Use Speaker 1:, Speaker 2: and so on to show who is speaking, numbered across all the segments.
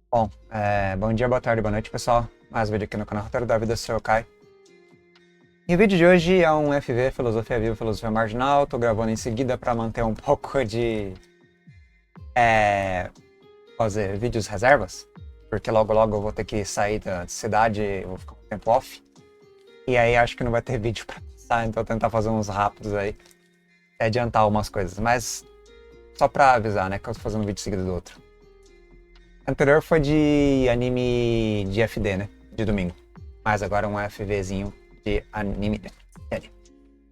Speaker 1: Bom, bom dia, boa tarde, boa noite, pessoal. Mais um vídeo aqui no canal Roteiro da Vida, sou eu, Kai. E o vídeo de hoje é um FV, Filosofia Viva, Filosofia Marginal. Tô gravando em seguida para manter um pouco de... fazer vídeos reservas, porque logo logo eu vou ter que sair da cidade, eu vou ficar um tempo off. E aí acho que não vai ter vídeo para passar, então eu vou tentar fazer uns rápidos aí. Adiantar algumas coisas, mas só pra avisar, né, que eu tô fazendo um vídeo seguido do outro. O anterior foi de anime de FD, né? De domingo. Mas agora um FVzinho de anime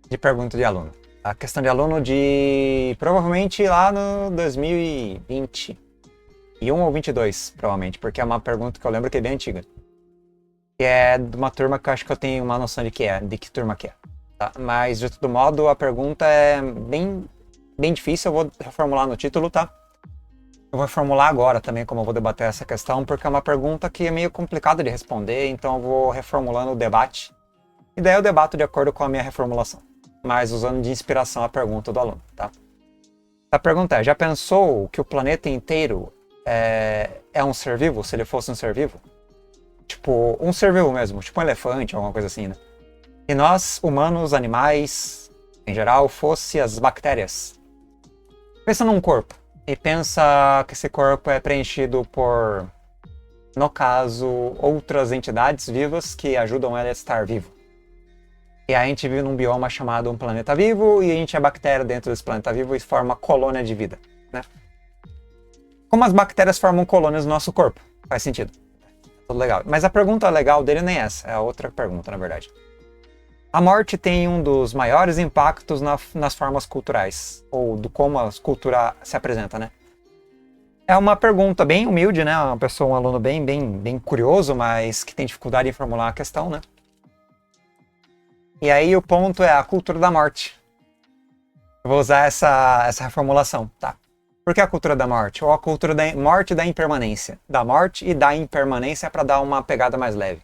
Speaker 1: de pergunta de aluno. A questão de aluno de... provavelmente lá no 2021 ou 22, provavelmente. Porque é uma pergunta que eu lembro que é bem antiga. Que é de uma turma que eu acho que eu tenho uma noção de que turma que é. Tá? Mas, de todo modo, a pergunta é bem difícil. Eu vou reformular no título, tá? Eu vou formular agora também como eu vou debater essa questão, porque é uma pergunta que é meio complicada de responder, então eu vou reformulando o debate. E daí eu debato de acordo com a minha reformulação, mas usando de inspiração a pergunta do aluno, tá? A pergunta é, já pensou que o planeta inteiro é um ser vivo, se ele fosse um ser vivo? Tipo, um ser vivo mesmo, tipo um elefante, alguma coisa assim, né? E nós, humanos, animais, em geral, fosse as bactérias. Pensa num corpo. E pensa que esse corpo é preenchido por, no caso, outras entidades vivas que ajudam ele a estar vivo. E a gente vive num bioma chamado um planeta vivo, e a gente é bactéria dentro desse planeta vivo e forma colônia de vida, né? Como as bactérias formam colônias no nosso corpo? Faz sentido. Tudo legal. Mas a pergunta legal dele nem é essa, é a outra pergunta, na verdade. A morte tem um dos maiores impactos nas formas culturais, ou do como a cultura se apresenta, né? É uma pergunta bem humilde, né? Uma pessoa, um aluno bem curioso, mas que tem dificuldade em formular a questão, né? E aí o ponto é a cultura da morte. Eu vou usar essa reformulação, tá? Por que a cultura da morte? Ou a cultura da morte e da impermanência. Da morte e da impermanência para dar uma pegada mais leve.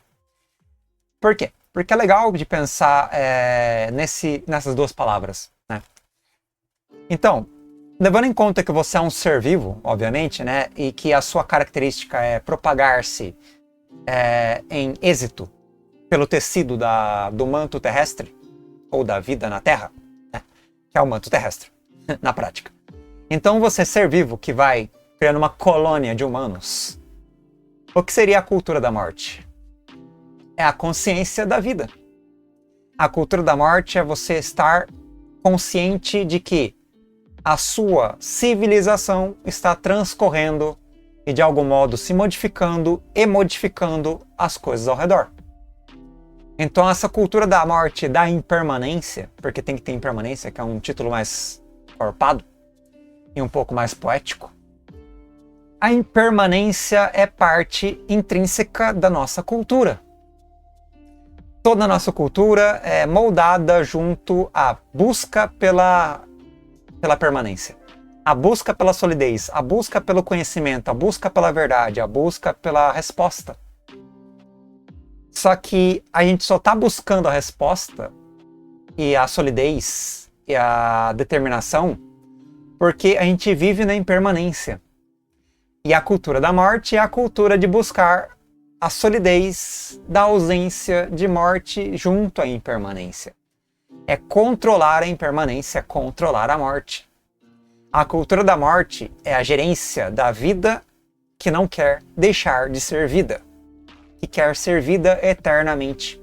Speaker 1: Por quê? Porque é legal de pensar nessas duas palavras, né? Então, levando em conta que você é um ser vivo, obviamente, né? E que a sua característica é propagar-se em êxito pelo tecido do manto terrestre, ou da vida na Terra, né? Que é o manto terrestre, na prática. Então, você ser vivo que vai criando uma colônia de humanos, o que seria a cultura da morte? É a consciência da vida. A cultura da morte é você estar consciente de que a sua civilização está transcorrendo e de algum modo se modificando e modificando as coisas ao redor. Então essa cultura da morte, da impermanência, porque tem que ter impermanência, que é um título mais encorpado e um pouco mais poético, a impermanência é parte intrínseca da nossa cultura. Toda a nossa cultura é moldada junto à busca pela permanência, a busca pela solidez, a busca pelo conhecimento, a busca pela verdade, a busca pela resposta. Só que a gente só está buscando a resposta e a solidez e a determinação porque a gente vive na impermanência. E a cultura da morte é a cultura de buscar a solidez da ausência de morte junto à impermanência. É controlar a impermanência, é controlar a morte. A cultura da morte é a gerência da vida que não quer deixar de ser vida, que quer ser vida eternamente,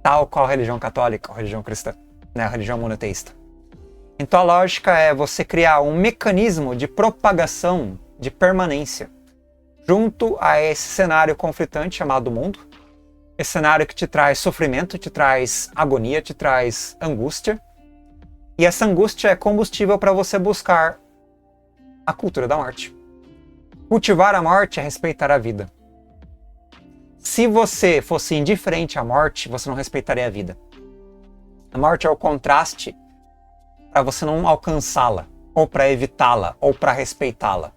Speaker 1: tal qual a religião católica, a religião cristã, né, a religião monoteísta. Então a lógica é você criar um mecanismo de propagação de permanência junto a esse cenário conflitante chamado mundo, esse cenário que te traz sofrimento, te traz agonia, te traz angústia, e essa angústia é combustível para você buscar a cultura da morte. Cultivar a morte é respeitar a vida. Se você fosse indiferente à morte, você não respeitaria a vida. A morte é o contraste para você não alcançá-la, ou para evitá-la, ou para respeitá-la.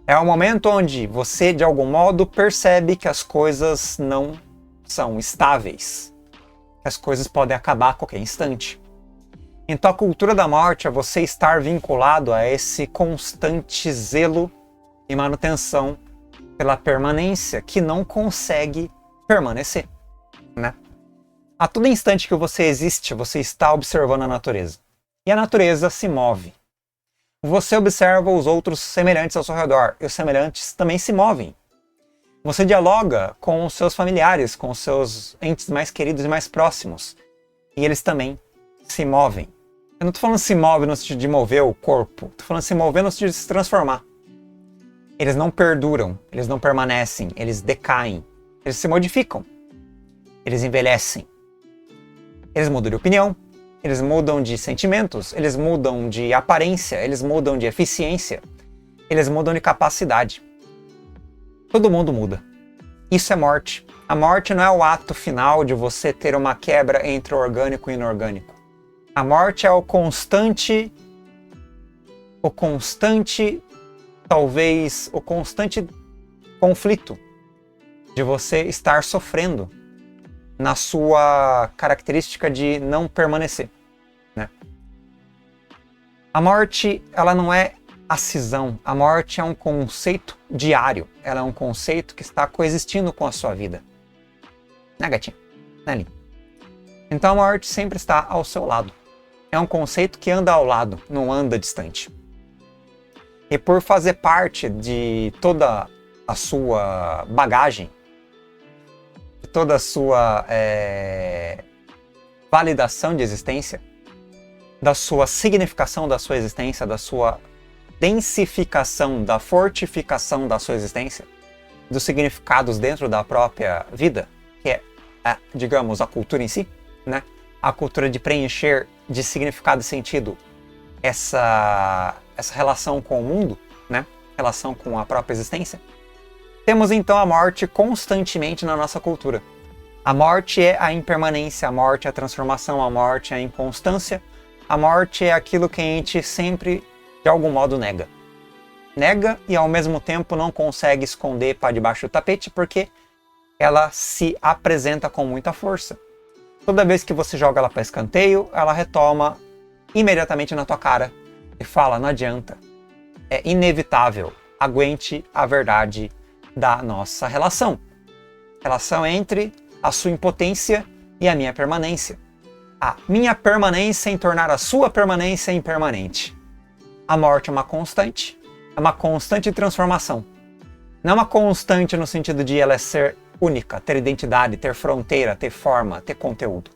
Speaker 1: É o momento onde você, de algum modo, percebe que as coisas não são estáveis, que as coisas podem acabar a qualquer instante. Então a cultura da morte é você estar vinculado a esse constante zelo e manutenção pela permanência que não consegue permanecer, né? A todo instante que você existe, você está observando a natureza. E a natureza se move. Você observa os outros semelhantes ao seu redor, e os semelhantes também se movem. Você dialoga com os seus familiares, com os seus entes mais queridos e mais próximos, e eles também se movem. Eu não estou falando se move no sentido de mover o corpo, estou falando se mover no sentido de se transformar. Eles não perduram, eles não permanecem, eles decaem, eles se modificam, eles envelhecem, eles mudam de opinião, eles mudam de sentimentos, eles mudam de aparência, eles mudam de eficiência, eles mudam de capacidade. Todo mundo muda. Isso é morte. A morte não é o ato final de você ter uma quebra entre o orgânico e o inorgânico. A morte é o constante, talvez, o constante conflito de você estar sofrendo na sua característica de não permanecer, né? A morte, ela não é a cisão. A morte é um conceito diário. Ela é um conceito que está coexistindo com a sua vida. Né, gatinho? Né, Lin? Então a morte sempre está ao seu lado. É um conceito que anda ao lado, não anda distante. E por fazer parte de toda a sua bagagem, de toda a sua validação de existência, da sua significação da sua existência, da sua densificação, da fortificação da sua existência, dos significados dentro da própria vida, que é, digamos, a cultura em si, né? A cultura de preencher de significado e sentido essa relação com o mundo, né? Relação com a própria existência. Temos então a morte constantemente na nossa cultura. A morte é a impermanência, a morte é a transformação, a morte é a inconstância, a morte é aquilo que a gente sempre, de algum modo, nega. Nega e ao mesmo tempo não consegue esconder para debaixo do tapete porque ela se apresenta com muita força. Toda vez que você joga ela para escanteio, ela retoma imediatamente na tua cara e fala, não adianta, é inevitável, aguente a verdade da nossa relação. Relação entre a sua impotência e a minha permanência. A minha permanência em tornar a sua permanência impermanente. A morte é uma constante transformação. Não é uma constante no sentido de ela ser única, ter identidade, ter fronteira, ter forma, ter conteúdo.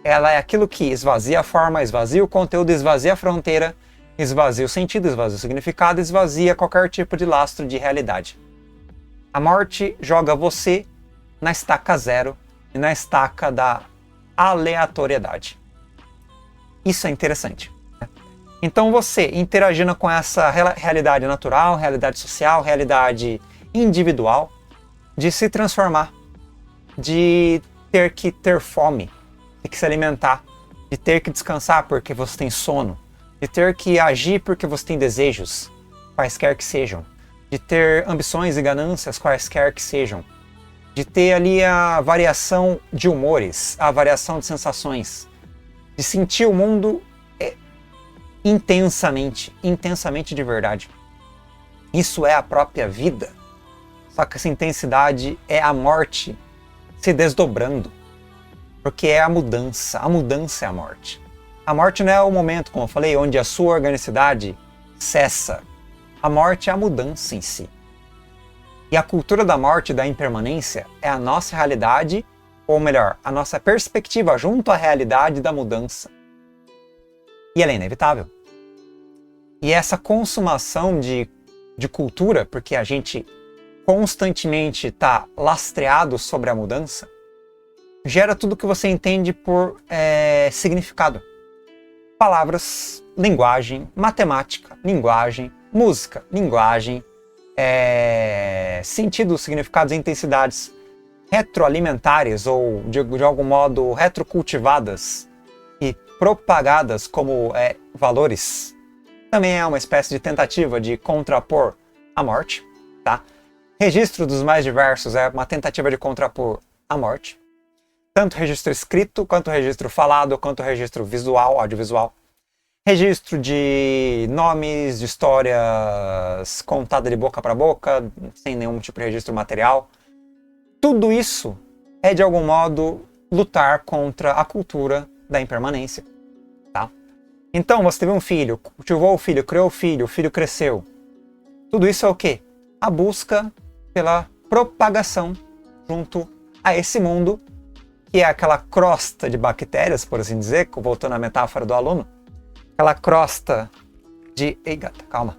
Speaker 1: Ela é aquilo que esvazia a forma, esvazia o conteúdo, esvazia a fronteira, esvazia o sentido, esvazia o significado, esvazia qualquer tipo de lastro de realidade. A morte joga você na estaca zero e na estaca da aleatoriedade. Isso é interessante. Então você, interagindo com essa realidade natural, realidade social, realidade individual, de se transformar, de ter que ter fome, de que se alimentar, de ter que descansar porque você tem sono, de ter que agir porque você tem desejos, quaisquer que sejam, de ter ambições e ganâncias, quaisquer que sejam, de ter ali a variação de humores, a variação de sensações, de sentir o mundo intensamente de verdade. Isso é a própria vida. Só que essa intensidade é a morte se desdobrando. Porque é a mudança é a morte. A morte não é o momento, como eu falei, onde a sua organicidade cessa. A morte é a mudança em si. E a cultura da morte e da impermanência é a nossa realidade, ou melhor, a nossa perspectiva junto à realidade da mudança. E ela é inevitável. E essa consumação de cultura, porque a gente constantemente está lastreado sobre a mudança, gera tudo que você entende por significado. Palavras, linguagem, matemática, linguagem, música, linguagem, sentidos, significados e intensidades retroalimentares ou, de algum modo, retrocultivadas e propagadas como valores. Também é uma espécie de tentativa de contrapor a morte, tá? Registro dos mais diversos é uma tentativa de contrapor a morte. Tanto registro escrito, quanto registro falado, quanto registro visual, audiovisual. registro de nomes, de histórias contada de boca para boca, sem nenhum tipo de registro material. Tudo isso é, de algum modo, lutar contra a cultura da impermanência. Tá? Então, você teve um filho, cultivou o filho, criou o filho cresceu. Tudo isso é o quê? A busca pela propagação junto a esse mundo, que é aquela crosta de bactérias, por assim dizer, voltando à metáfora do aluno, aquela crosta de... Ei, gata, calma.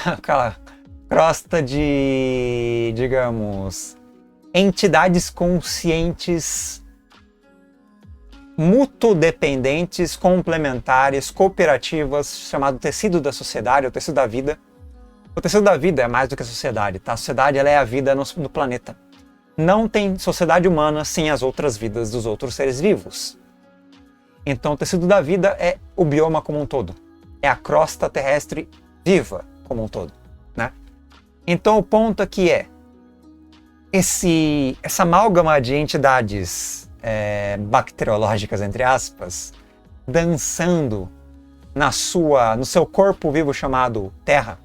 Speaker 1: Aquela crosta de, digamos, entidades conscientes, mutodependentes, complementares, cooperativas, chamado tecido da sociedade, ou tecido da vida. O tecido da vida é mais do que a sociedade, tá? A sociedade, ela é a vida no planeta. Não tem sociedade humana sem as outras vidas dos outros seres vivos. Então, o tecido da vida é o bioma como um todo. É a crosta terrestre viva como um todo, né? Então, o ponto aqui é essa amálgama de entidades bacteriológicas, entre aspas, dançando no seu corpo vivo chamado Terra,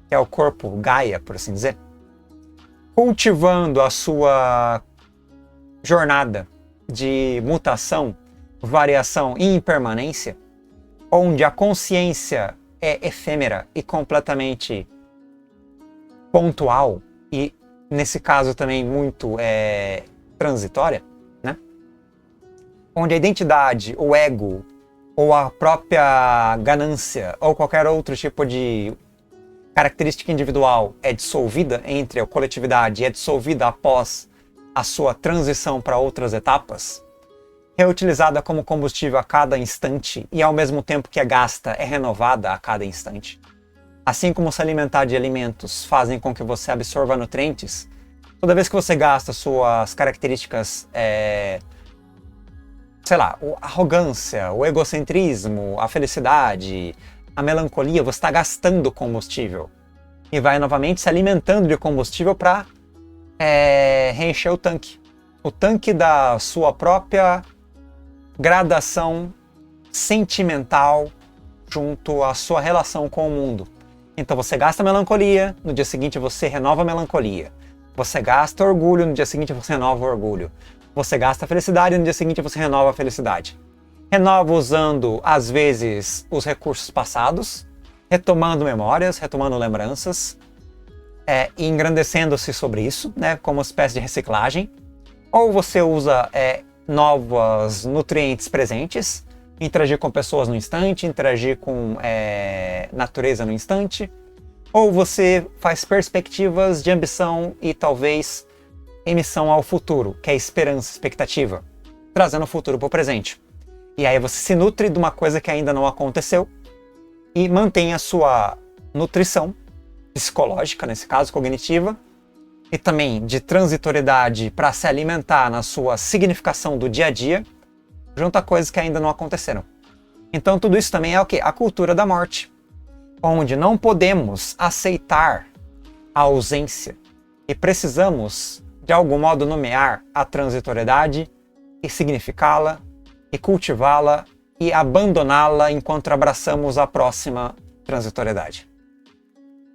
Speaker 1: que é o corpo Gaia, por assim dizer, cultivando a sua jornada de mutação, variação e impermanência, onde a consciência é efêmera e completamente pontual, e nesse caso também muito transitória, né? Onde a identidade, o ego, ou a própria ganância, ou qualquer outro tipo de característica individual é dissolvida entre a coletividade e é dissolvida após a sua transição para outras etapas, reutilizada como combustível a cada instante e ao mesmo tempo que é gasta, é renovada a cada instante. Assim como se alimentar de alimentos fazem com que você absorva nutrientes, toda vez que você gasta suas características, sei lá, a arrogância, o egocentrismo, a felicidade, a melancolia, você está gastando combustível e vai novamente se alimentando de combustível para reencher o tanque da sua própria gradação sentimental junto à sua relação com o mundo. Então você gasta melancolia, no dia seguinte você renova a melancolia. Você gasta orgulho, no dia seguinte você renova o orgulho. Você gasta felicidade, no dia seguinte você renova a felicidade. Renova usando, às vezes, os recursos passados, retomando memórias, retomando lembranças, e engrandecendo-se sobre isso, né, como uma espécie de reciclagem. Ou você usa novos nutrientes presentes, interagir com pessoas no instante, interagir com natureza no instante. Ou você faz perspectivas de ambição e talvez emissão ao futuro, que é esperança, expectativa, trazendo o futuro para o presente. E aí você se nutre de uma coisa que ainda não aconteceu e mantém a sua nutrição psicológica, nesse caso cognitiva, e também de transitoriedade para se alimentar na sua significação do dia a dia, junto a coisas que ainda não aconteceram. Então tudo isso também é o quê? A cultura da morte, onde não podemos aceitar a ausência e precisamos, de algum modo, nomear a transitoriedade e significá-la, e cultivá-la e abandoná-la enquanto abraçamos a próxima transitoriedade.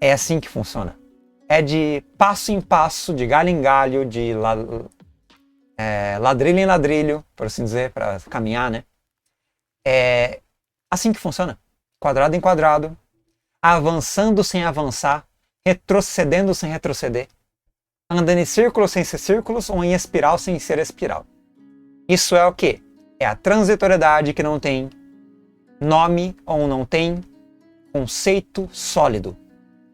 Speaker 1: É assim que funciona. É de passo em passo, de galho em galho, de ladrilho em ladrilho, por assim dizer, para caminhar, né? É assim que funciona. Quadrado em quadrado, avançando sem avançar, retrocedendo sem retroceder, andando em círculos sem ser círculos ou em espiral sem ser espiral. Isso é o quê? É a transitoriedade que não tem nome ou não tem conceito sólido.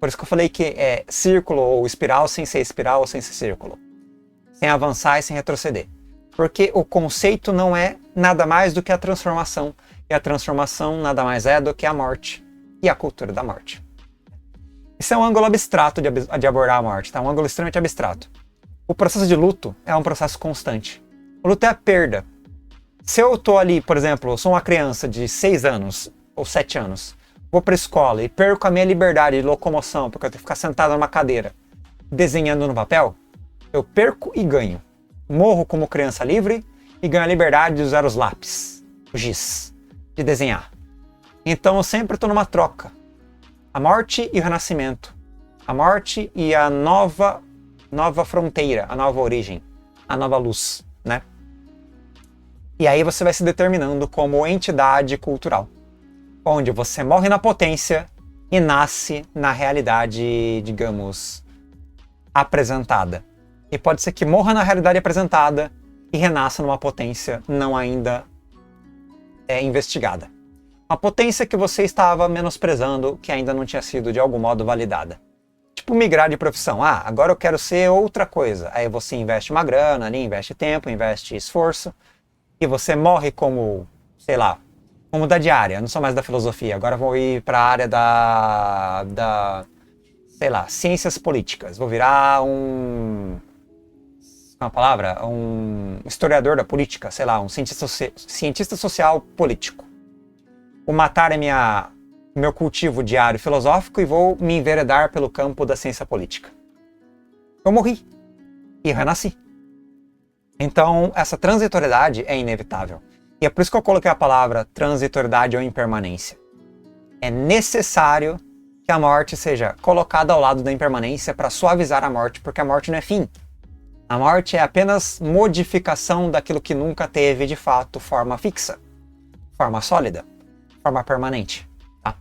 Speaker 1: Por isso que eu falei que é círculo ou espiral sem ser espiral ou sem ser círculo. Sem avançar e sem retroceder. Porque o conceito não é nada mais do que a transformação. E a transformação nada mais é do que a morte e a cultura da morte. Esse é um ângulo abstrato de abordar a morte, tá? Um ângulo extremamente abstrato. O processo de luto é um processo constante. O luto é a perda. Se eu tô ali, por exemplo, eu sou uma criança de 6 anos ou 7 anos, vou para a escola e perco a minha liberdade de locomoção porque eu tenho que ficar sentado numa cadeira desenhando no papel, eu perco e ganho. Morro como criança livre e ganho a liberdade de usar os lápis, o giz, de desenhar. Então eu sempre estou numa troca. A morte e o renascimento. A morte e a nova fronteira, a nova origem, a nova luz, né? E aí você vai se determinando como entidade cultural, onde você morre na potência e nasce na realidade, digamos, apresentada. E pode ser que morra na realidade apresentada e renasça numa potência não ainda investigada. Uma potência que você estava menosprezando, que ainda não tinha sido de algum modo validada. Tipo migrar de profissão. Ah, agora eu quero ser outra coisa. Aí você investe uma grana ali, investe tempo, investe esforço, e você morre como, sei lá, como da diária. Eu não sou mais da filosofia, agora vou ir para a área sei lá, ciências políticas. Vou virar um historiador da política, sei lá, um cientista social político. Vou matar meu cultivo diário filosófico e vou me enveredar pelo campo da ciência política. Eu morri e renasci. Então, essa transitoriedade é inevitável. E é por isso que eu coloquei a palavra transitoriedade ou impermanência. É necessário que a morte seja colocada ao lado da impermanência para suavizar a morte, porque a morte não é fim. A morte é apenas modificação daquilo que nunca teve, de fato, forma fixa, forma sólida, forma permanente. Tá?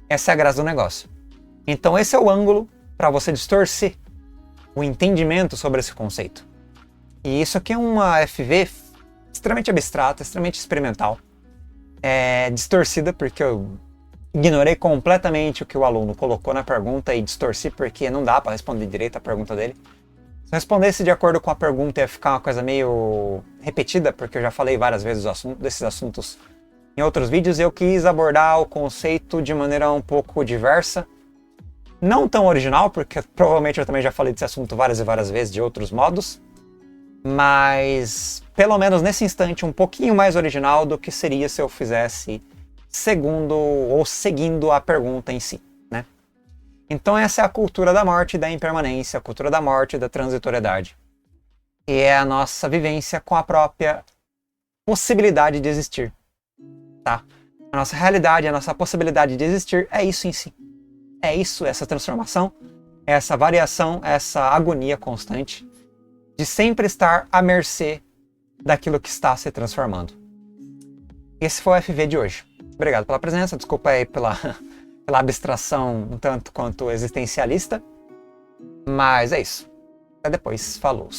Speaker 1: Essa é a graça do negócio. Então esse é o ângulo para você distorcer o entendimento sobre esse conceito. E isso aqui é uma FV extremamente abstrata, extremamente experimental. É distorcida porque eu ignorei completamente o que o aluno colocou na pergunta e distorci porque não dá para responder direito a pergunta dele. Se eu respondesse de acordo com a pergunta ia ficar uma coisa meio repetida, porque eu já falei várias vezes desses assuntos em outros vídeos e eu quis abordar o conceito de maneira um pouco diversa. Não tão original, porque provavelmente eu também já falei desse assunto várias e várias vezes de outros modos, mas pelo menos nesse instante um pouquinho mais original do que seria se eu fizesse seguindo a pergunta em si, né? Então essa é a cultura da morte e da impermanência, a cultura da morte e da transitoriedade. E é a nossa vivência com a própria possibilidade de existir, tá? A nossa realidade, a nossa possibilidade de existir é isso em si. É isso, essa transformação, essa variação, essa agonia constante de sempre estar à mercê daquilo que está se transformando. Esse foi o FV de hoje. Obrigado pela presença, desculpa aí pela abstração um tanto quanto existencialista, mas é isso. Até depois, falou!